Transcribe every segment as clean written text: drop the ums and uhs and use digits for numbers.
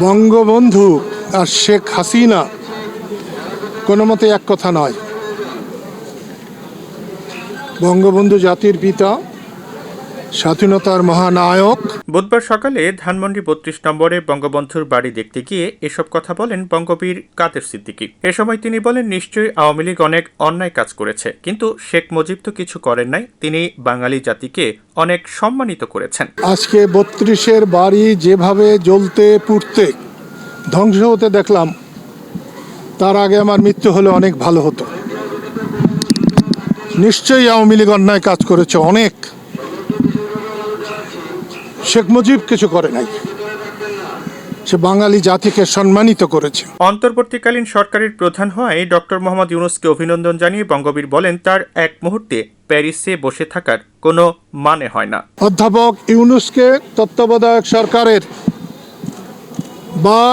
বঙ্গবন্ধু আর শেখ হাসিনা কোনো মতে এক কথা নয়। বঙ্গবন্ধু জাতির পিতা, স্বাধীনতার মহানায়ক। বুধবার সকালে ধানমন্ডি ৩২ নম্বরে বঙ্গবন্ধুর বাড়ি দেখতে গিয়ে এসব কথা বলেন বঙ্গবীর কাদের সিদ্দিকী। এ সময় তিনি বলেন, নিশ্চয়ই আওয়ামী লীগ অনেক অন্যায় কাজ করেছে, কিন্তু শেখ মুজিব তো কিছু করেন নাই। তিনি বাঙালি জাতিকে অনেক সম্মানিত করেছেন। আজকে ৩২-এর বাড়ি যেভাবে জ্বলতে পুড়তে ধ্বংস হতে দেখলাম, তার আগে আমার মৃত্যু হলে অনেক ভালো হতো। নিশ্চয়ই আওয়ামী লীগ অন্যায় কাজ করেছে অনেক। শেখ মুজিব কিছু করে নাই, সে বাঙালি জাতিকে সম্মানিত করেছে। অন্তর্বর্তীকালীন সরকারের প্রধান হওয়ায় ডক্টর মোহাম্মদ ইউনূসকে অভিনন্দন জানিয়ে বঙ্গবীর বলেন, তার এক মুহূর্তে প্যারিসে বসে থাকার কোনো মানে হয় না। অধ্যাপক ইউনূসকে তত্ত্বাবধায়ক সরকারের বা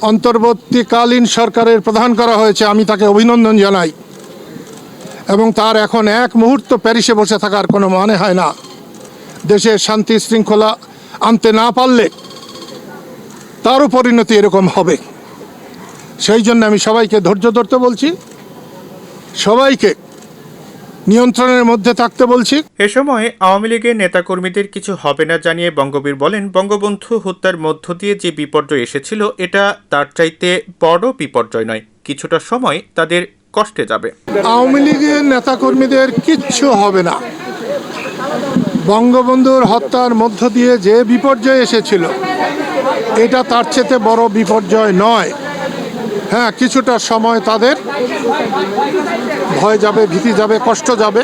অন্তর্বর্তীকালীন সরকারের প্রধান করা হয়েছে, আমি তাকে অভিনন্দন জানাই। এবং তার এখন এক মুহূর্ত প্যারিসে বসে থাকার কোনো মানে হয় না। দেশে শান্তি শৃঙ্খলা আনতে না পারলে তারও পরিণতি এরকম হবে। সেই জন্য আমি সবাইকে ধৈর্য ধরতে বলছি, সবাইকে নিয়ন্ত্রণের মধ্যে থাকতে বলছি। এ সময় আওয়ামী লীগের নেতাকর্মীদের কিছু হবে না জানিয়ে বঙ্গবীর বলেন, বঙ্গবন্ধু হত্যার মধ্য দিয়ে যে বিপর্যয় এসেছিল, এটা তার চাইতে বড় বিপর্যয় নয়। কিছুটা সময় তাদের কষ্টে যাবে। আওয়ামী লীগের নেতাকর্মীদের কিচ্ছু হবে না। বঙ্গবন্ধুর হত্যার মধ্য দিয়ে যে বিপর্যয় এসেছিল, এটা তার চেয়ে বড় বিপর্যয় নয়। হ্যাঁ, কিছুটা সময় তাদের ভয় যাবে, ভীতি যাবে, কষ্ট যাবে।